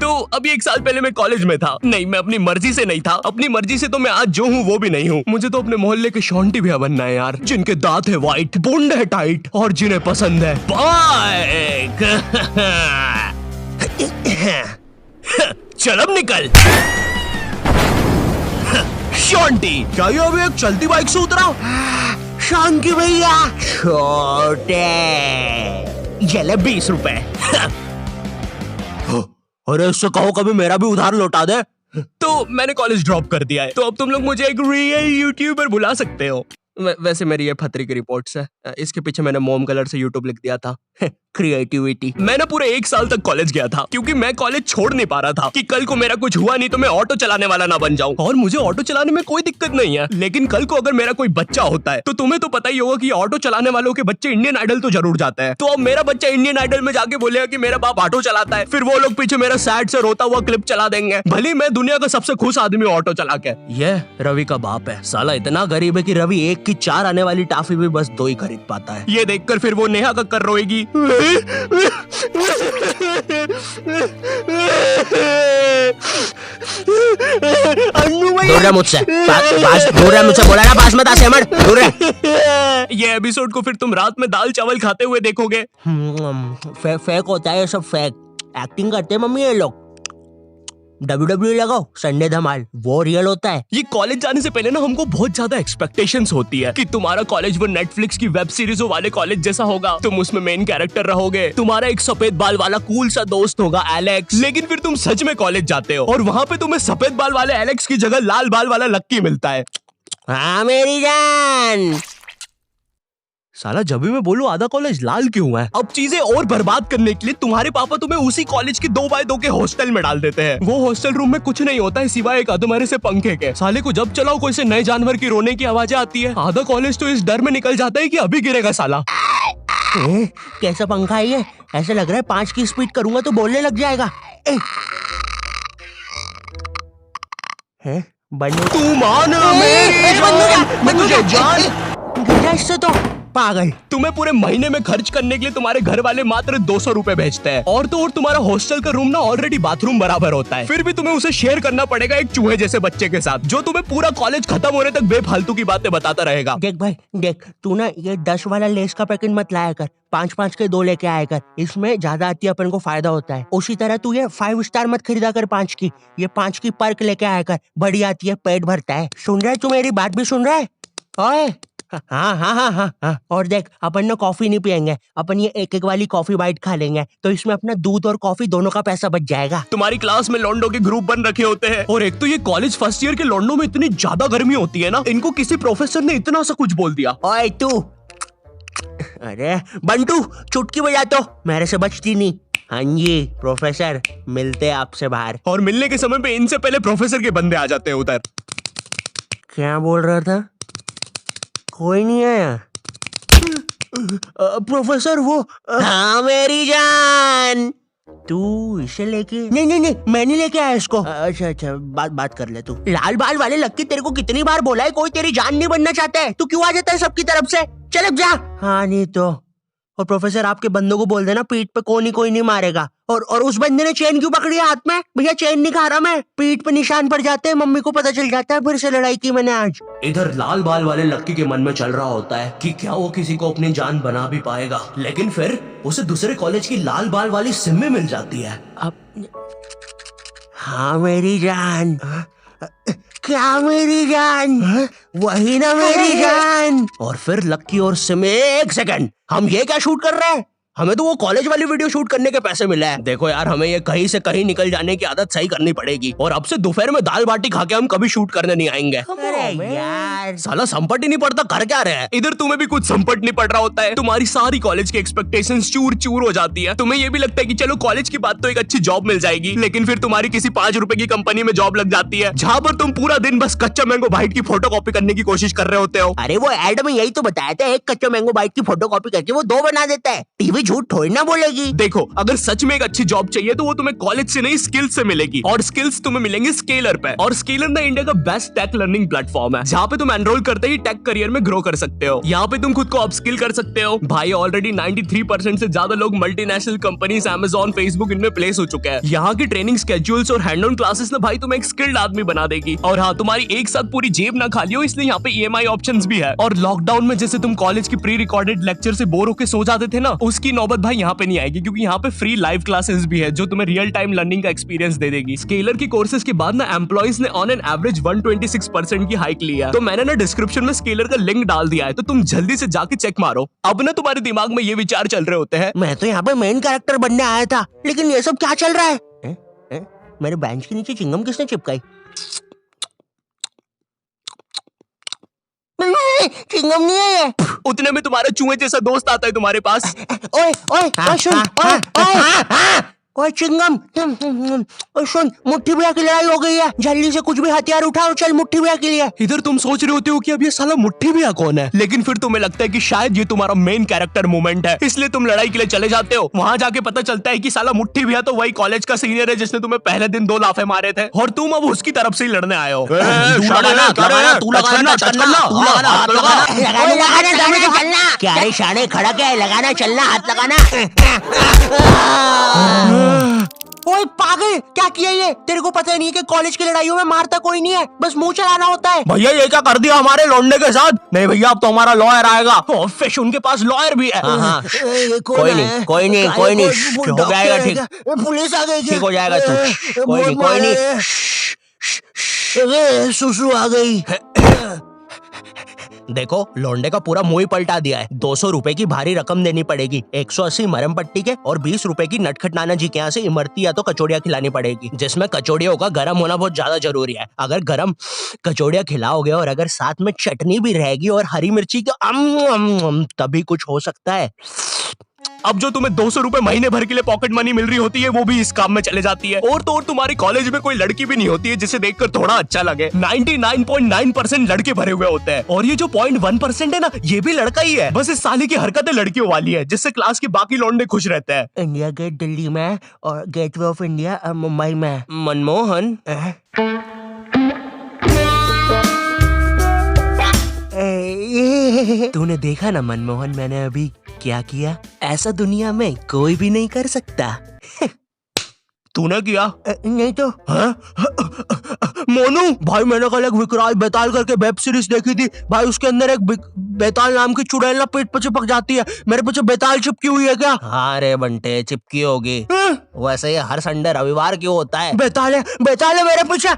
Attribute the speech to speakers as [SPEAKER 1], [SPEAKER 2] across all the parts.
[SPEAKER 1] तो अभी 1 साल पहले मैं कॉलेज में था। नहीं, मैं अपनी मर्जी से नहीं था। अपनी मर्जी से तो मैं आज जो हूँ वो भी नहीं हूँ। मुझे तो अपने मोहल्ले के शॉन्टी भैया बनना है यार, जिनके दांत है व्हाइट, बूंद है टाइट और जिन्हें पसंद है बाइक। चल अब निकल शॉन्टी।
[SPEAKER 2] क्या ये अभी एक चलती बाइक से उतरा?
[SPEAKER 3] शांति भैया, छोटे
[SPEAKER 1] ये ले 20 रुपए।
[SPEAKER 2] अरे इससे कहो कभी मेरा भी उधार लौटा दे।
[SPEAKER 1] तो मैंने कॉलेज ड्रॉप कर दिया है, तो अब तुम लोग मुझे एक रियल यूट्यूबर बुला सकते हो। वैसे मेरी ये फतरी की रिपोर्ट्स है। इसके पीछे मैंने मोम कलर से यूट्यूब लिख दिया था। क्रिएटिविटी। मैंने पूरे 1 साल तक कॉलेज गया था, क्योंकि मैं कॉलेज छोड़ नहीं पा रहा था कि कल को मेरा कुछ हुआ नहीं तो मैं ऑटो चलाने वाला ना बन जाऊं। और मुझे ऑटो चलाने में कोई दिक्कत नहीं है, लेकिन कल को अगर मेरा कोई बच्चा होता है तो तुम्हें तो पता ही होगा कि ऑटो चलाने वालों के बच्चे इंडियन आइडल तो जरूर जाते हैं। तो अब मेरा बच्चा इंडियन आइडल में जाके बोलेगा कि मेरा बाप ऑटो चलाता है, फिर वो लोग पीछे मेरा सैड से रोता हुआ क्लिप चला देंगे, भले मैं दुनिया का सबसे खुश आदमी ऑटो चला के।
[SPEAKER 2] ये रवि का बाप है, साला इतना गरीब है कि रवि 1 की 4 आने वाली टाफी भी बस 2 ही खरीद पाता है।
[SPEAKER 1] ये देखकर फिर वो नेहा कक्कर रोएगी।
[SPEAKER 3] दूर रह मुझसे, दूर रह मुझसे, बोला ना पास मत आ सेमर, दूर रह।
[SPEAKER 1] ये एपिसोड को फिर तुम रात में दाल चावल खाते हुए देखोगे।
[SPEAKER 3] फेक होता है ये सब, फेक एक्टिंग करते हैं मम्मी ये लोग। WWE लगाओ, संडे धमाल, वो रियल होता है।
[SPEAKER 1] ये कॉलेज जाने से पहले ना हमको बहुत ज्यादा एक्सपेक्टेशंस होती है कि तुम्हारा कॉलेज वो नेटफ्लिक्स की वेब सीरीजों वाले कॉलेज जैसा होगा, तुम उसमें मेन कैरेक्टर रहोगे, तुम्हारा एक सफेद बाल वाला कूल सा दोस्त होगा एलेक्स। लेकिन फिर तुम सच में कॉलेज जाते हो और वहाँ पे तुम्हें सफेद बाल वाले एलेक्स की जगह लाल बाल वाला लक्की मिलता है।
[SPEAKER 3] हाँ मेरी जान।
[SPEAKER 1] साला जब भी मैं बोलूं आधा कॉलेज लाल क्यों है। अब चीजें और बर्बाद करने के लिए तुम्हारे पापा तुम्हें उसी कॉलेज के 2x2 के हॉस्टल में डाल देते हैं। वो हॉस्टल रूम में कुछ नहीं होता है सिवाय एक अधमरे से पंखे के। साले को जब चलाओ कोई से नए जानवर की रोने की आवाजें आती है। आधा कॉलेज तो इस डर में निकल जाता है कि अभी गिरेगा साला।
[SPEAKER 3] कैसा पंखा है ये? ऐसा लग रहा है 5 की स्पीड करूंगा तो बोलने लग जाएगा। बंदूक
[SPEAKER 1] तू मान
[SPEAKER 3] मुझे जान इससे तो पागल।
[SPEAKER 1] तुम्हें पूरे महीने में खर्च करने के लिए तुम्हारे घर वाले मात्र 200 रुपए भेजते हैं, और तो और तुम्हारा हॉस्टल का रूम ना ऑलरेडी बाथरूम बराबर होता है, फिर भी तुम्हें उसे शेयर करना पड़ेगा एक चूहे जैसे बच्चे के साथ, जो तुम्हें पूरा कॉलेज खत्म होने तक बेफालतू की बातें बताता रहेगा।
[SPEAKER 3] देख भाई देख, तू ना ये 10 वाला लेस का पैकेट मत लाया कर, 5-5 के 2 लेके आया कर, इसमें ज्यादा आती है, अपन को फायदा होता है। उसी तरह तू ये 5 स्टार मत खरीदा कर 5 की, ये 5 की पर्क लेके आया कर, बड़ी आती है, पेट भरता है। सुन रहा है तू? मेरी बात भी सुन रहा है? ओए हाँ। और देख, अपन ना कॉफी नहीं पियेंगे, अपन ये 1-1 वाली कॉफी बाइट खा लेंगे, तो इसमें अपना दूध और कॉफी दोनों का पैसा बच जाएगा।
[SPEAKER 1] तुम्हारी क्लास में लॉन्डो के ग्रुप बन रखे होते हैं, और एक तो ये कॉलेज फर्स्ट ईयर के लॉन्डो में इतनी ज्यादा गर्मी होती है ना, इनको किसी प्रोफेसर ने इतना सा कुछ बोल दिया।
[SPEAKER 3] ओए तू, अरे बंटू चुटकी बजा तो, मेरे से बचती नहीं। हाँ जी प्रोफेसर, मिलते आपसे बाहर।
[SPEAKER 1] और मिलने के समय पे इनसे पहले प्रोफेसर के बंदे आ जाते हैं उधर।
[SPEAKER 3] क्या बोल रहा था? कोई नहीं आया? प्रोफेसर वो हाँ मेरी जान, तू इसे लेके? नहीं मैं नहीं लेके आया इसको। अच्छा बात कर ले तू। लाल बाल वाले लक्की, तेरे को कितनी बार बोला है कोई तेरी जान नहीं बनना चाहता है, तू क्यों आ जाता है सबकी तरफ से? चल अब जा। हाँ नहीं तो। और प्रोफेसर आपके बंदों को बोल देना पीठ पे कोई नहीं मारेगा। और उस बंदे ने चेन क्यों पकड़ी है हाथ में? भैया चेन नहीं खा रहा मैं, पीठ पे निशान पड़ जाते हैं, मम्मी को पता चल जाता है, फिर से लड़ाई की मैंने आज।
[SPEAKER 2] इधर लाल बाल वाले लक्की के मन में चल रहा होता है कि क्या वो किसी को अपनी जान बना भी पाएगा, लेकिन फिर उसे दूसरे कॉलेज की लाल बाल वाली सिम्मी मिल जाती है।
[SPEAKER 3] अब हाँ मेरी जान। क्या मेरी जान? वही ना मेरी जान।
[SPEAKER 2] और फिर लक्की और सिम्मी, 1 सेकंड, हम ये क्या शूट कर रहे हैं? हमें तो वो कॉलेज वाली वीडियो शूट करने के पैसे मिले हैं। देखो यार, हमें ये कहीं से कहीं निकल जाने की आदत सही करनी पड़ेगी, और अब से दोपहर में दाल बाटी खा के हम कभी शूट करने नहीं आएंगे।
[SPEAKER 3] अरे यार
[SPEAKER 2] साला संपट ही नहीं पड़ता, कर क्या रहे हैं?
[SPEAKER 1] इधर तुम्हें भी कुछ संपट नहीं पड़ रहा होता है, तुम्हारी सारी कॉलेज की एक्सपेक्टेशंस चूर चूर हो जाती है। तुम्हें ये भी लगता है कि चलो कॉलेज की बात तो एक अच्छी जॉब मिल जाएगी, लेकिन फिर तुम्हारी किसी 5 रुपए की कंपनी में जॉब लग जाती है, जहाँ पर तुम पूरा दिन बस कच्चा मैंगो बाइट की फोटो कॉपी करने की कोशिश कर रहे होते हो।
[SPEAKER 3] अरे वो एड में यही तो बताया था, एक कच्चा मैंगो बाइट की फोटो कॉपी करके वो 2 बना देता है। टीवी झूठ थोड़ी ना बोलेगी।
[SPEAKER 1] देखो, अगर सच में एक अच्छी जॉब चाहिए तो वो तुम्हें कॉलेज से नहीं स्किल्स से मिलेगी, और स्किल्स तुम्हें मिलेंगे स्केलर पे। और स्केलर ना इंडिया का बेस्ट टेक लर्निंग प्लेटफॉर्म है, जहाँ पे तुम एनरोल करते ही टेक करियर में ग्रो कर सकते हो। यहाँ पे तुम खुद को अपस्किल कर सकते हो। भाई ऑलरेडी 93% से ज्यादा लोग मल्टीनेशनल कंपनीज, Amazon, फेसबुक इनमें प्लेस हो चुके हैं। यहाँ की ट्रेनिंग स्केड्यूल्स और हैंड ऑन क्लासेस ना भाई तुम्हें एक स्किल्ड आदमी बना देगी। और हाँ, तुम्हारी एक साथ पूरी जेब ना खाली हो, इसलिए यहाँ पे EMI ऑप्शंस भी है। और लॉकडाउन में जैसे तुम कॉलेज की प्री रिकॉर्डेड लेक्चर से बोर होकर सो जाते थे ना, उसकी नौबत भाई यहाँ पे नहीं आएगी, क्योंकि यहाँ पे फ्री लाइव क्लासेस भी है जो तुम्हें रियल टाइम लर्निंग का एक्सपीरियंस दे देगी। स्केलर की कोर्सेज के बाद ना एम्प्लॉइज ने ऑन एन एवरेज 126% की हाइक लिया। तो मैंने ना डिस्क्रिप्शन में स्केलर का लिंक डाल दिया है, तो तुम जल्दी से जाके चेक मारो। अब ना तुम्हारे दिमाग में ये विचार चल रहे होते हैं,
[SPEAKER 3] मैं तो यहाँ पे मेन कैरेक्टर बनने आया था, लेकिन ये सब क्या चल रहा है? मेरे बेंच के नीचे चिंगम किसने चिपकाई? चिंगम नहीं है ये।
[SPEAKER 1] उतने में तुम्हारा चूहे जैसा दोस्त आता है तुम्हारे पास।
[SPEAKER 3] ओए ओए ओए सुन, ओए ओए ओए चिंगम, ओए सुन, मुट्ठी भैया की लड़ाई हो गई है, जल्दी से कुछ भी हथियार उठाओ, चल मुट्ठी भैया के लिए।
[SPEAKER 1] इधर तुम सोच रहे होते हो कि अब ये साला मुट्ठी भैया कौन है, लेकिन फिर तुम्हें लगता है कि शायद ये तुम्हारा मेन कैरेक्टर मोमेंट है, इसलिए तुम लड़ाई के लिए चले जाते हो। वहाँ जाके पता चलता है कि साला मुट्ठी भैया तो वही कॉलेज का सीनियर है जिसने तुम्हें पहले दिन 2 लाफे मारे थे, और तुम अब उसकी तरफ से ही लड़ने आए हो।
[SPEAKER 3] क्या रे शाने, खड़ा क्या है? लगाना, चलना, हाथ लगाना। ओए पागल, क्या किया ये? तेरे को पता नहीं है कि कॉलेज की लड़ाइयों में मारता कोई नहीं है, बस मुंह चलाना होता है।
[SPEAKER 2] भैया ये क्या कर दिया हमारे लौंडे के साथ? नहीं भैया, अब तो हमारा लॉयर आएगा।
[SPEAKER 1] फिश उनके पास लॉयर भी है।
[SPEAKER 2] कोई नहीं, कोई नहीं, कोई नहीं, हो जाएगा ठीक।
[SPEAKER 3] पुलिस आ गई,
[SPEAKER 2] ठीक हो जाएगा तू, कोई नहीं, कोई नहीं।
[SPEAKER 3] सुसु आ गई।
[SPEAKER 2] देखो, लौंडे का पूरा मुंह ही पलटा दिया है। 200 रुपए की भारी रकम देनी पड़ेगी, 180 मरम पट्टी के और 20 रुपए की नटखट नाना जी के यहाँ से इमरती या तो कचौड़ियाँ खिलानी पड़ेगी, जिसमें कचौड़ियों का गर्म होना बहुत ज्यादा जरूरी है। अगर गर्म कचौड़ियाँ खिलाओगे और अगर साथ में चटनी भी रहेगी और हरी मिर्ची की, तभी कुछ हो सकता है।
[SPEAKER 1] अब जो तुम्हें 200 रुपए महीने भर के लिए पॉकेट मनी मिल रही होती है, वो भी इस काम में चले जाती है। और तो और तुम्हारी कॉलेज में कोई लड़की भी नहीं होती है जिसे देखकर थोड़ा अच्छा लगे। 99.9% लड़के भरे हुए होते हैं, और ये जो 0.1% है ना, ये भी लड़का ही है। बस इस साले की हरकतें लड़कियों वाली है, जिससे क्लास के बाकी लौंडे खुश रहते हैं।
[SPEAKER 3] इंडिया गेट दिल्ली में और गेटवे ऑफ इंडिया मुंबई में।
[SPEAKER 2] मनमोहन, तूने देखा ना मनमोहन, मैंने अभी क्या किया? ऐसा दुनिया में कोई भी नहीं कर सकता।
[SPEAKER 1] तूने किया?
[SPEAKER 3] नहीं तो।
[SPEAKER 2] मोनू भाई, मैंने कल एक विकराल बेताल करके वेब सीरीज देखी थी भाई, उसके अंदर एक बेताल नाम की चुड़ैल ना पेट पे चिपक जाती है। मेरे पीछे बेताल चिपकी हुई है क्या?
[SPEAKER 3] हाँ रे बंटे, चिपकी होगी। वैसे ये हर संडे रविवार क्यों होता है?
[SPEAKER 2] बेताल है मेरे पीछे।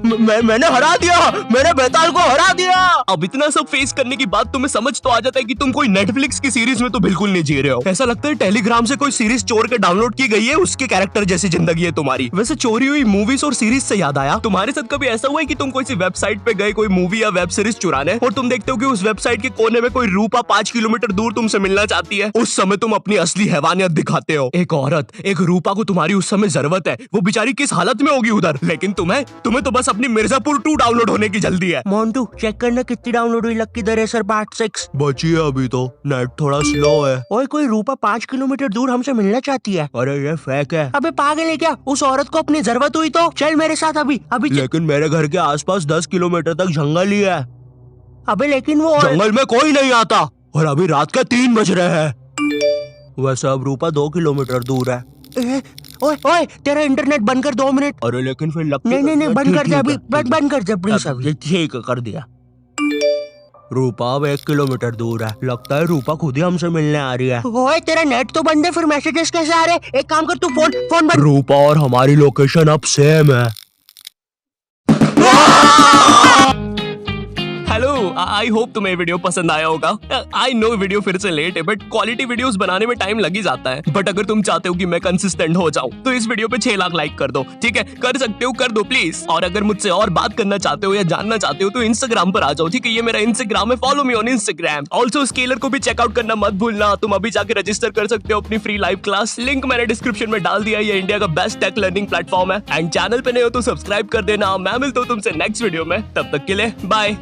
[SPEAKER 2] मैंने हरा दिया, मैंने बेताल को हरा दिया।
[SPEAKER 1] अब इतना सब फेस करने के बाद तुम्हें समझ तो आ जाता है कि तुम कोई नेटफ्लिक्स की सीरीज में तो बिल्कुल नहीं जी रहे हो। ऐसा लगता है टेलीग्राम से कोई सीरीज चोर के डाउनलोड की गई है, उसके कैरेक्टर जैसी जिंदगी है तुम्हारी। वैसे चोरी हुई मूवीज और सीरीज से याद आया, तुम्हारे साथ कभी ऐसा हुआ है कि तुम कोई सी वेबसाइट पे गए कोई मूवी या वेब सीरीज चुराने, और तुम देखते हो कि उस वेबसाइट के कोने में कोई रूपा 5 किलोमीटर दूर तुमसे मिलना चाहती है? उस समय तुम अपनी असली हैवानियत दिखाते हो। एक औरत, एक रूपा को तुम्हारी उस समय जरूरत है, वो बेचारी किस हालत में होगी उधर, लेकिन तुम्हें तो बस अपनी मिर्जापुर 2 डाउनलोड होने की जल्दी है।
[SPEAKER 3] मोन्टू चेक करना कितनी डाउनलोड हुई लक्की द रेसर पार्ट 6।
[SPEAKER 2] बची है अभी तो, नेट थोड़ा स्लो है।
[SPEAKER 3] ओए कोई रूपा 5 किलोमीटर दूर हमसे मिलना चाहती है।
[SPEAKER 2] अरे ये फेक है।
[SPEAKER 3] अबे पागल है क्या? उस औरत को अपनी जरूरत हुई तो चल मेरे साथ अभी।
[SPEAKER 2] लेकिन मेरे घर के आसपास 10 किलोमीटर तक जंगल ही है।
[SPEAKER 3] अबे लेकिन वो
[SPEAKER 2] जंगल में कोई नहीं आता, और अभी रात के 3 बज रहे हैं। वैसे अब रूपा 2 किलोमीटर दूर है।
[SPEAKER 3] ओए ओए तेरा इंटरनेट बंद कर 2 मिनट।
[SPEAKER 2] अरे लेकिन फिर लगता
[SPEAKER 3] नहीं बंद कर दे अभी, बंद कर दे प्लीज अभी।
[SPEAKER 2] ठीक कर दिया। रूपा अब 1 किलोमीटर दूर है, लगता है रूपा खुद ही हमसे मिलने आ रही है।
[SPEAKER 3] ओए तेरा नेट तो बंद है, फिर मैसेजेस कैसे आ रहे? एक काम कर, तू फोन बंद।
[SPEAKER 2] रूपा और हमारी लोकेशन अब सेम है।
[SPEAKER 1] हेलो, आई होप तुम्हें वीडियो पसंद आया होगा। आई नो वीडियो फिर से लेट है, बट क्वालिटी वीडियोस बनाने में टाइम लग ही जाता है। बट अगर तुम चाहते हो कि मैं कंसिस्टेंट हो जाऊं, तो इस वीडियो पे 6 लाख लाइक कर दो। ठीक है, कर सकते हो, कर दो प्लीज। और अगर मुझसे और बात करना चाहते हो या जानना चाहते हो तो इंस्टाग्राम पर आ जाओ। ठीक है, ये मेरा इंस्टाग्राम है, follow me on Instagram. Also scalar को भी चेकआउट करना मत भूलना। तुम अभी जाके रजिस्टर कर सकते हो अपनी फ्री लाइव क्लास, लिंक मैंने डिस्क्रिप्शन में डाल दिया। ये इंडिया का बेस्ट टेक लर्निंग प्लेटफॉर्म है। एंड चैनल पे नए हो तो सब्सक्राइब कर देना। मैं मिलता हूँ तुमसे नेक्स्ट वीडियो में, तब तक के लिए बाय।